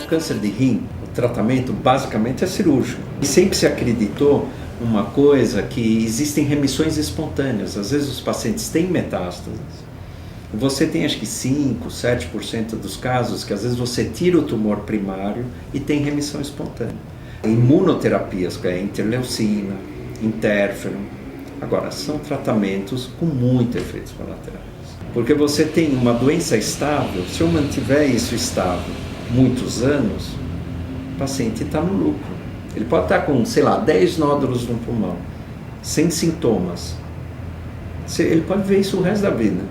O câncer de rim, o tratamento basicamente é cirúrgico. E sempre se acreditou uma coisa, que existem remissões espontâneas. Às vezes os pacientes têm metástases. Você tem acho que 5, 7% dos casos que às vezes você tira o tumor primário e tem remissão espontânea. Imunoterapias, que é interleucina, interferon. Agora, são tratamentos com muitos efeitos colaterais. Porque você tem uma doença estável, se eu mantiver isso estável muitos anos, o paciente está no lucro. Ele pode estar com, sei lá, 10 nódulos no pulmão, sem sintomas. Ele pode ver isso o resto da vida.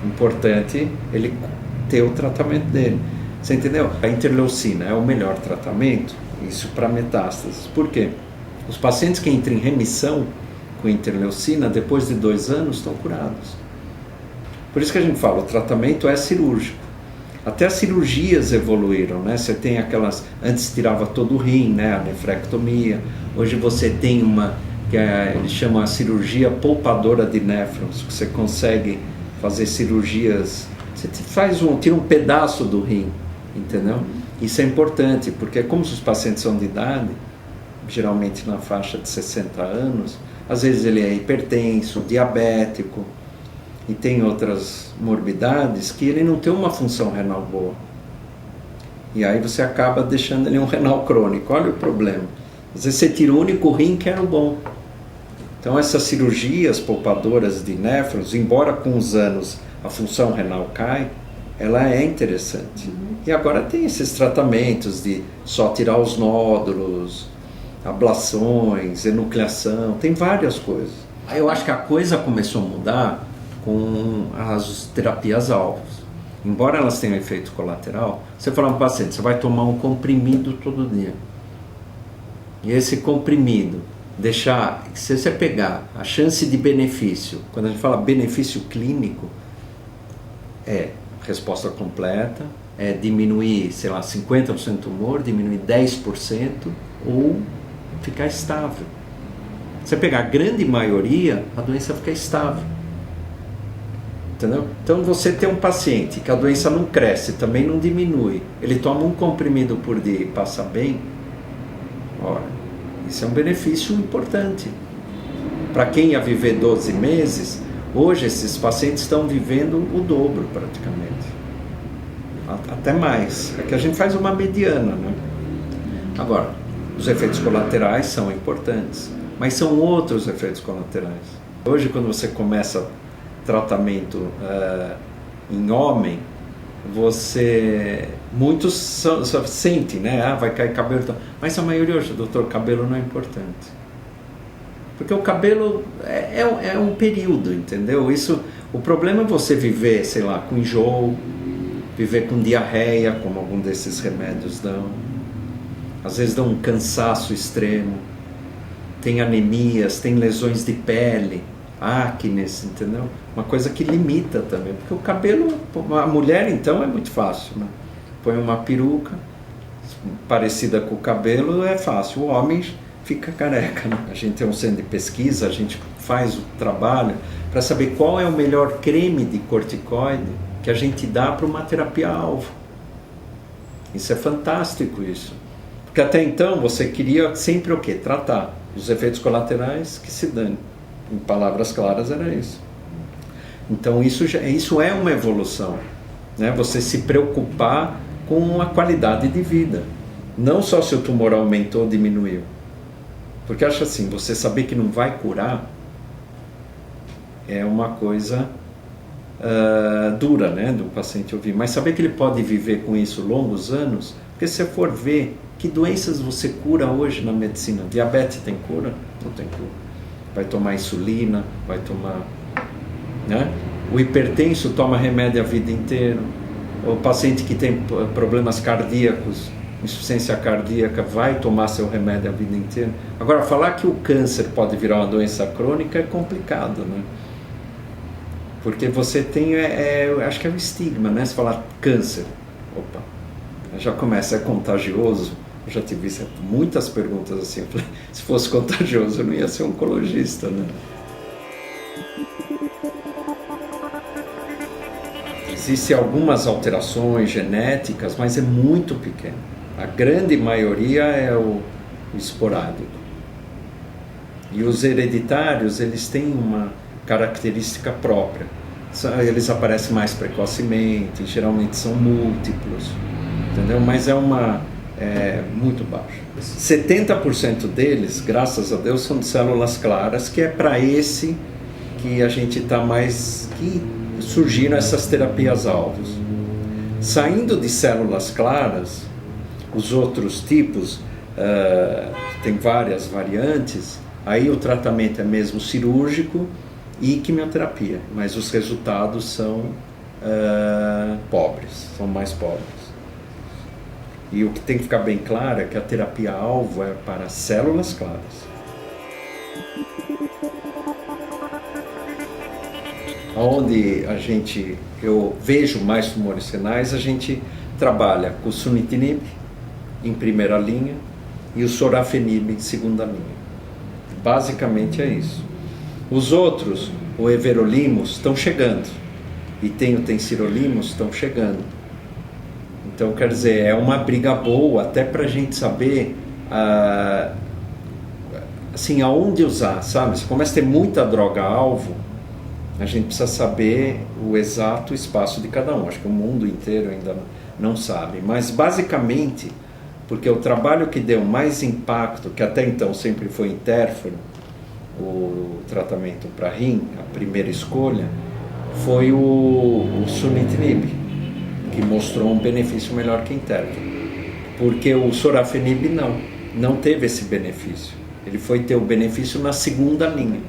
Importante ele ter o tratamento dele. Você entendeu? A interleucina é o melhor tratamento, isso para metástases. Por quê? Os pacientes que entram em remissão com interleucina, depois de 2 anos, estão curados. Por isso que a gente fala, o tratamento é cirúrgico. Até as cirurgias evoluíram, né? Você tem aquelas, antes tirava todo o rim, né? A nefrectomia. Hoje você tem uma, que eles chamam a cirurgia poupadora de néfrons, que você consegue fazer cirurgias, você tira um pedaço do rim, entendeu? Isso é importante, porque como os pacientes são de idade, geralmente na faixa de 60 anos, às vezes ele é hipertenso, diabético, e tem outras morbidades que ele não tem uma função renal boa. E aí você acaba deixando ele um renal crônico. Olha o problema. Às vezes você tira o único rim que era o bom. Então essas cirurgias poupadoras de néfrons, embora com os anos a função renal cai, ela é interessante. E agora tem esses tratamentos de só tirar os nódulos, ablações, enucleação, tem várias coisas. Aí eu acho que a coisa começou a mudar com as terapias-alvos. Embora elas tenham efeito colateral, você fala para o paciente, você vai tomar um comprimido todo dia. E esse comprimido, se você pegar a chance de benefício, quando a gente fala benefício clínico, é resposta completa, é diminuir, sei lá, 50% do tumor, diminuir 10% ou ficar estável. Se você pegar a grande maioria, a doença fica estável. Entendeu? Então você tem um paciente que a doença não cresce, também não diminui, ele toma um comprimido por dia e passa bem, ora, isso é um benefício importante. Para quem ia viver 12 meses, hoje esses pacientes estão vivendo o dobro praticamente, até mais, é que a gente faz uma mediana, né? Agora, os efeitos colaterais são importantes, mas são outros efeitos colaterais. Hoje quando você começa tratamento em homem, muitos sentem, né? Vai cair cabelo, mas a maioria hoje, doutor, cabelo não é importante, porque o cabelo é um período, entendeu? O problema é você viver, sei lá, com enjoo, viver com diarreia, como algum desses remédios dão, às vezes dão um cansaço extremo, tem anemias, tem lesões de pele, acnes, entendeu? Uma coisa que limita também, porque o cabelo, a mulher então é muito fácil, né? Põe uma peruca parecida com o cabelo, é fácil, o homem fica careca, né? A gente tem um centro de pesquisa, a gente faz o trabalho para saber qual é o melhor creme de corticoide que a gente dá para uma terapia-alvo. Isso é fantástico, isso. Porque até então você queria sempre o quê? Tratar os efeitos colaterais, que se dane. Em palavras claras era isso. Então isso é uma evolução, né? Você se preocupar com a qualidade de vida, não só se o tumor aumentou ou diminuiu. Porque acho assim, você saber que não vai curar é uma coisa dura, né, do paciente ouvir, mas saber que ele pode viver com isso longos anos, porque se você for ver que doenças você cura hoje na medicina, diabetes tem cura? Não tem cura. Vai tomar insulina, vai tomar, né? O hipertenso toma remédio a vida inteira. O paciente que tem problemas cardíacos, insuficiência cardíaca, vai tomar seu remédio a vida inteira. Agora, falar que o câncer pode virar uma doença crônica é complicado, né? Porque você tem, acho que é o estigma, né? Se falar câncer, opa, já começa, é contagioso. Eu já tive muitas perguntas assim, se fosse contagioso eu não ia ser oncologista, né? Existem algumas alterações genéticas, mas é muito pequeno. A grande maioria é o esporádico. E os hereditários, eles têm uma característica própria. Eles aparecem mais precocemente, geralmente são múltiplos, entendeu? Mas é muito baixo. 70% deles, graças a Deus, são de células claras, que é para esse que a gente está mais... que surgiram essas terapias-alvos. Saindo de células claras, os outros tipos, tem várias variantes, aí o tratamento é mesmo cirúrgico e quimioterapia, mas os resultados são pobres, são mais pobres. E o que tem que ficar bem claro é que a terapia-alvo é para células claras. Onde eu vejo mais tumores renais, a gente trabalha com o sunitinib em primeira linha e o sorafenib em segunda linha. Basicamente é isso. Os outros, o everolimus, estão chegando. E tem o tensirolimos, estão chegando. Então, quer dizer, é uma briga boa até para a gente saber assim, aonde usar, sabe? Se começa a ter muita droga-alvo, a gente precisa saber o exato espaço de cada um. Acho que o mundo inteiro ainda não sabe. Mas, basicamente, porque o trabalho que deu mais impacto, que até então sempre foi interferon, o tratamento para rim, a primeira escolha, foi o sunitinib, que mostrou um benefício melhor que interferon. Porque o sorafenib não teve esse benefício. Ele foi ter o benefício na segunda linha.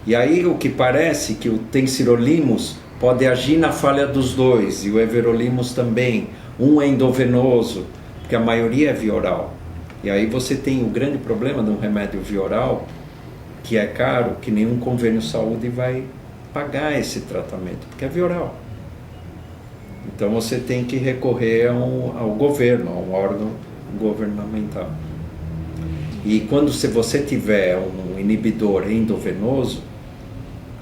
E aí o que parece que o tensirolimos pode agir na falha dos dois, e o everolimus também. Um é endovenoso, porque a maioria é via oral. E aí você tem o grande problema de um remédio via oral, que é caro, que nenhum convênio saúde vai pagar esse tratamento, porque é via oral. Então você tem que recorrer ao governo, a um órgão governamental. E quando você tiver um inibidor endovenoso,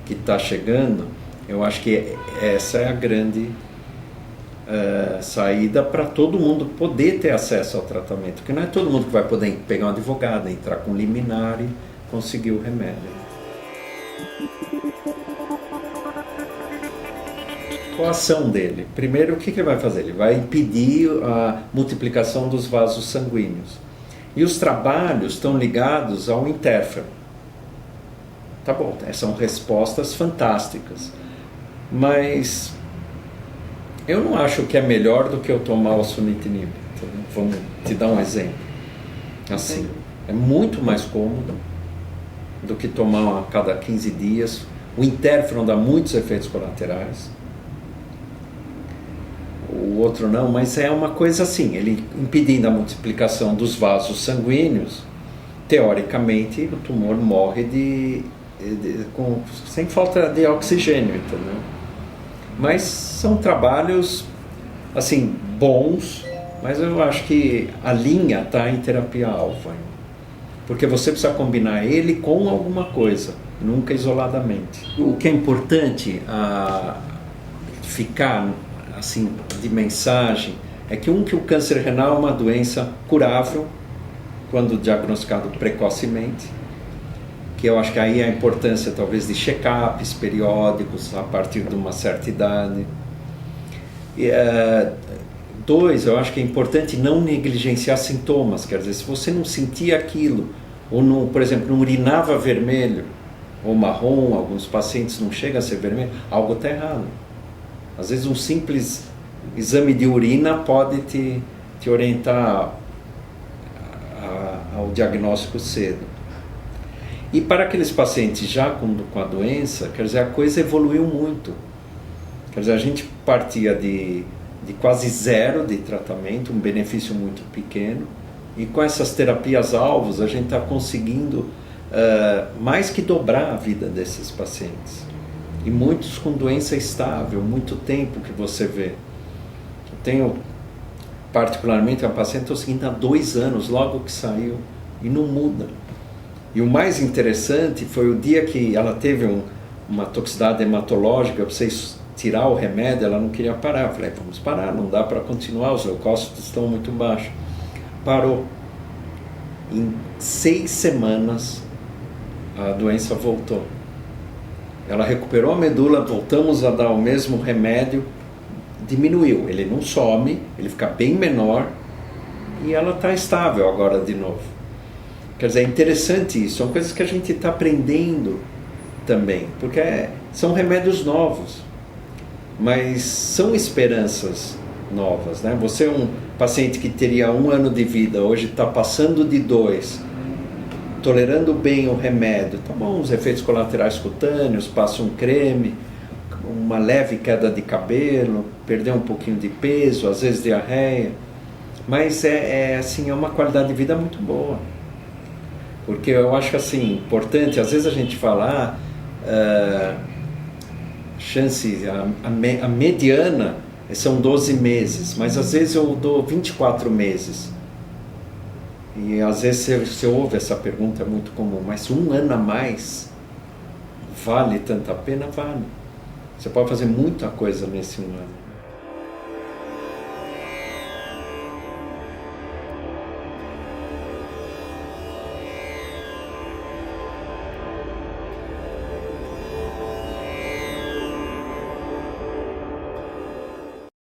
que está chegando, eu acho que essa é a grande saída para todo mundo poder ter acesso ao tratamento. Porque não é todo mundo que vai poder pegar um advogado, entrar com liminar e conseguir o remédio. Qual a ação dele? Primeiro, o que ele vai fazer? Ele vai impedir a multiplicação dos vasos sanguíneos. E os trabalhos estão ligados ao interferon. Tá bom, são respostas fantásticas. Mas eu não acho que é melhor do que eu tomar o sunitinib. Então, vamos te dar um exemplo. Assim, é muito mais cômodo do que tomar a cada 15 dias. O interferon dá muitos efeitos colaterais. O outro não, mas é uma coisa assim, ele impedindo a multiplicação dos vasos sanguíneos, teoricamente o tumor morre sem falta de oxigênio, entendeu? Mas são trabalhos assim, bons, mas eu acho que a linha está em terapia-alvo, porque você precisa combinar ele com alguma coisa, nunca isoladamente. O que é importante ficar assim, de mensagem, é que o câncer renal é uma doença curável quando diagnosticado precocemente, que eu acho que aí é a importância talvez de check-ups periódicos a partir de uma certa idade. E, dois, eu acho que é importante não negligenciar sintomas, quer dizer, se você não sentia aquilo, ou não, por exemplo, não urinava vermelho ou marrom, alguns pacientes não chegam a ser vermelho, algo está errado. Às vezes um simples exame de urina pode te orientar ao diagnóstico cedo. E para aqueles pacientes já com a doença, quer dizer, a coisa evoluiu muito. Quer dizer, a gente partia de quase zero de tratamento, um benefício muito pequeno, e com essas terapias-alvos a gente está conseguindo mais que dobrar a vida desses pacientes. E muitos com doença estável, muito tempo que você vê. Eu tenho particularmente uma paciente que eu seguindo há 2 anos, logo que saiu, e não muda. E o mais interessante foi o dia que ela teve uma toxicidade hematológica, eu precisei tirar o remédio, ela não queria parar. Eu falei, vamos parar, não dá para continuar, os leucócitos estão muito baixos. Parou. Em 6 semanas, a doença voltou. Ela recuperou a medula, voltamos a dar o mesmo remédio, diminuiu. Ele não some, ele fica bem menor e ela está estável agora de novo. Quer dizer, é interessante isso, são coisas que a gente está aprendendo também, porque são remédios novos, mas são esperanças novas, né? Você é um paciente que teria 1 ano de vida, hoje está passando de 2, tolerando bem o remédio, tá bom, os efeitos colaterais cutâneos, passa um creme, uma leve queda de cabelo, perder um pouquinho de peso, às vezes diarreia, mas assim, é uma qualidade de vida muito boa. Porque eu acho assim, importante, às vezes a gente fala, chance, a mediana são 12 meses, mas às vezes eu dou 24 meses. E às vezes você ouve essa pergunta, é muito comum, mas 1 ano a mais vale tanta pena? Vale. Você pode fazer muita coisa nesse 1 ano.